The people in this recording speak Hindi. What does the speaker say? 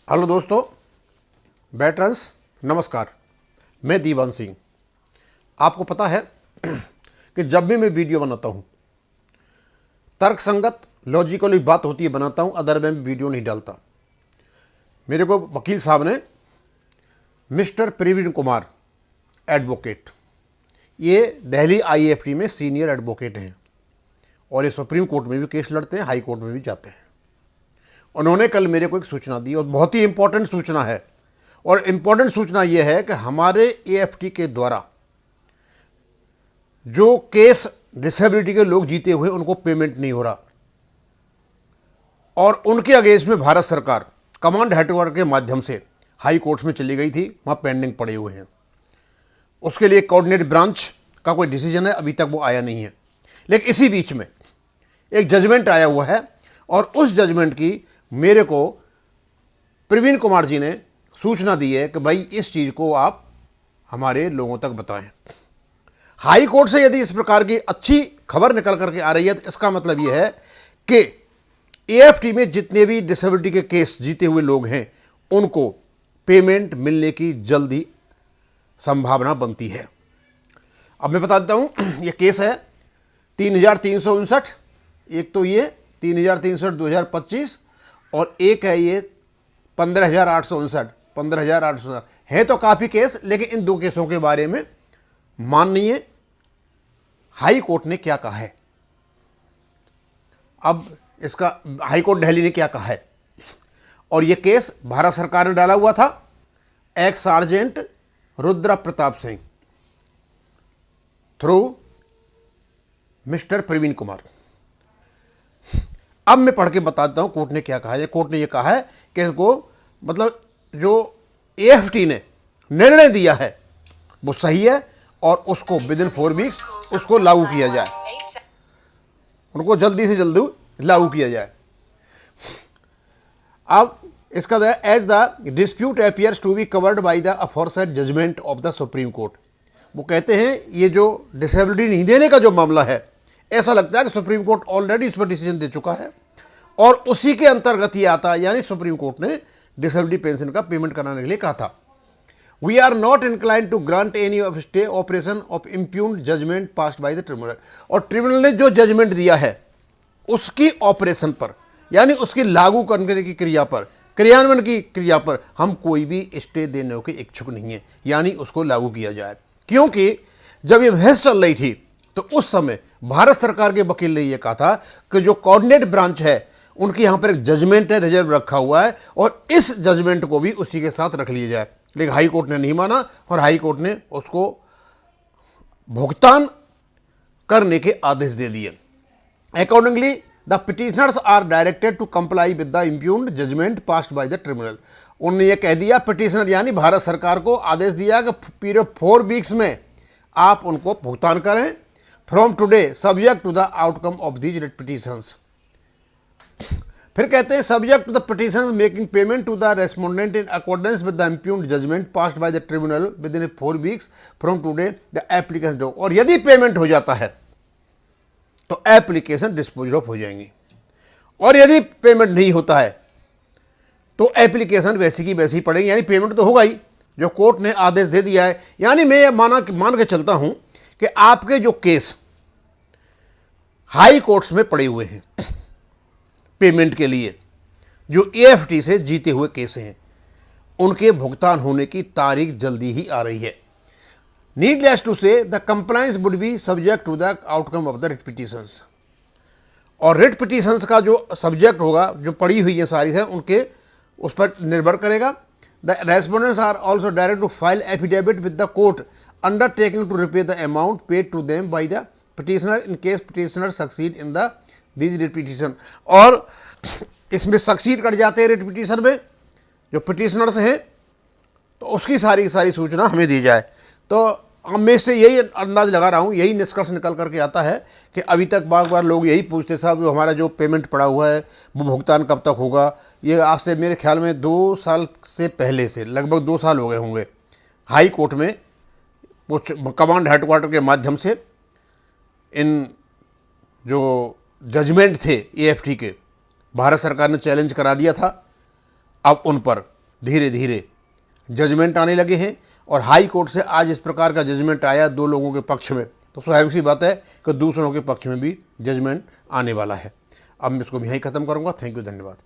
हेलो दोस्तों, वेटरन्स नमस्कार। मैं दीवान सिंह। आपको पता है कि जब भी मैं वीडियो बनाता हूँ तर्क संगत लॉजिकली बात होती है बनाता हूँ, अदर में वीडियो नहीं डालता। मेरे को वकील साहब ने मिस्टर प्रवीण कुमार एडवोकेट, ये दिल्ली आईएफटी में सीनियर एडवोकेट हैं और ये सुप्रीम कोर्ट में भी केस लड़ते हैं, हाई कोर्ट में भी जाते हैं। उन्होंने कल मेरे को एक सूचना दी और बहुत ही इंपॉर्टेंट सूचना है। और इंपॉर्टेंट सूचना यह है कि हमारे एएफटी के द्वारा जो केस डिसेबिलिटी के लोग जीते हुए उनको पेमेंट नहीं हो रहा और उनके अगेंस्ट में भारत सरकार कमांड हेडक्वार्टर के माध्यम से हाई कोर्ट्स में चली गई थी, वहाँ पेंडिंग पड़े हुए हैं। उसके लिए कोऑर्डिनेट ब्रांच का कोई डिसीजन है, अभी तक वो आया नहीं है। लेकिन इसी बीच में एक जजमेंट आया हुआ है और उस जजमेंट की मेरे को प्रवीण कुमार जी ने सूचना दी है कि भाई इस चीज़ को आप हमारे लोगों तक बताएं। हाई कोर्ट से यदि इस प्रकार की अच्छी खबर निकल करके आ रही है तो इसका मतलब यह है कि एएफटी में जितने भी डिसेबिलिटी के केस जीते हुए लोग हैं उनको पेमेंट मिलने की जल्दी संभावना बनती है। अब मैं बता देता हूँ, ये केस है 3359, एक तो ये 3359 2025 और एक है ये 15,859 है। तो काफ़ी केस, लेकिन इन दो केसों के बारे में माननीय हाई कोर्ट ने क्या कहा है। अब इसका हाई कोर्ट दिल्ली ने क्या कहा है, और ये केस भारत सरकार ने डाला हुआ था ex sergeant Rudra Pratap Singh through mister Praveen Kumar. अब मैं पढ़ के बताता हूं कोर्ट ने क्या कहा है। कोर्ट ने यह कहा है कि इसको मतलब जो एएफटी ने निर्णय दिया है वो सही है और उसको विद इन 4 वीक्स उसको लागू किया जाए, उनको जल्दी से जल्दी लागू किया जाए। अब इसका as the dispute appears to be covered by the aforesaid judgment of the Supreme Court. वो कहते हैं ये जो डिसेबिलिटी नहीं देने का जो मामला है, ऐसा लगता है कि सुप्रीम कोर्ट ऑलरेडी इस पर डिसीजन दे चुका है और उसी के अंतर्गत ये आता है। यानी सुप्रीम कोर्ट ने डिसेबिलिटी पेंशन का पेमेंट कराने के लिए कहा था। We are not inclined to grant any of stay operation of impugned judgment passed by the tribunal. और ट्रिब्यूनल ने जो जजमेंट दिया है उसकी ऑपरेशन पर, यानी उसकी लागू करने की क्रिया पर, क्रियान्वयन की क्रिया पर हम कोई भी स्टे देने के इच्छुक नहीं है, यानी उसको लागू किया जाए। क्योंकि जब ये बहस चल रही थी तो उस समय भारत सरकार के वकील ने यह कहा था कि जो कोऑर्डिनेट ब्रांच है उनके यहाँ पर एक जजमेंट है, रिजर्व रखा हुआ है और इस जजमेंट को भी उसी के साथ रख लिया जाए। लेकिन हाई कोर्ट ने नहीं माना और हाई कोर्ट ने उसको भुगतान करने के आदेश दे दिए। Accordingly the petitioners are directed to comply with the impugned judgment passed by the tribunal. उन्होंने ये कह दिया, पिटिशनर यानी भारत सरकार को आदेश दिया कि पीरियड 4 वीक्स में आप उनको भुगतान करें from today subject to the outcome of these petitions. फिर कहते हैं subject to the petition making payment to the respondent in accordance with the impugned judgment passed by the tribunal within 4 weeks from today the application do. और यदि पेमेंट हो जाता है तो एप्लीकेशन डिस्पोज ऑफ हो जाएंगी और यदि पेमेंट नहीं होता है तो एप्लीकेशन वैसी की वैसी पड़ेगी। यानी पेमेंट तो होगा ही, जो कोर्ट ने आदेश दे दिया है। यानी मैं मान के चलता हूं कि आपके जो केस हाई कोर्ट्स में पड़े हुए हैं पेमेंट के लिए, जो एएफटी से जीते हुए केस हैं, उनके भुगतान होने की तारीख जल्दी ही आ रही है। Needless to say the compliance would be subject to the outcome of the writ petitions. और रिट पिटिशंस का जो सब्जेक्ट होगा, जो पड़ी हुई है सारी है, उनके उस पर निर्भर करेगा। The respondents are also direct to file affidavit with the court undertaking to repay the amount paid to them by the petitioner in case petitioner succeed in the these writ petition. और इसमें सक्सीड कर जाते हैं रिट पिटिशन में जो पिटिशनर्स हैं, तो उसकी सारी सूचना हमें दी जाए। तो मैं इससे यही अंदाज लगा रहा हूँ, यही निष्कर्ष निकल करके आता है कि अभी तक बार लोग यही पूछते साहब जो हमारा जो पेमेंट पड़ा हुआ है वो भुगतान कब तक होगा। ये आज से मेरे ख्याल में 2 साल से पहले से लगभग 2 साल हो गए होंगे हाई कोर्ट में कुछ कमांड हेडक्वार्टर के माध्यम से इन जो जजमेंट थे एएफटी के, भारत सरकार ने चैलेंज करा दिया था। अब उन पर धीरे धीरे जजमेंट आने लगे हैं और हाई कोर्ट से आज इस प्रकार का जजमेंट आया 2 लोगों के पक्ष में, तो स्वाभाविक सी बात है कि दूसरों के पक्ष में भी जजमेंट आने वाला है। अब मैं इसको यहीं ख़त्म करूँगा। थैंक यू, धन्यवाद।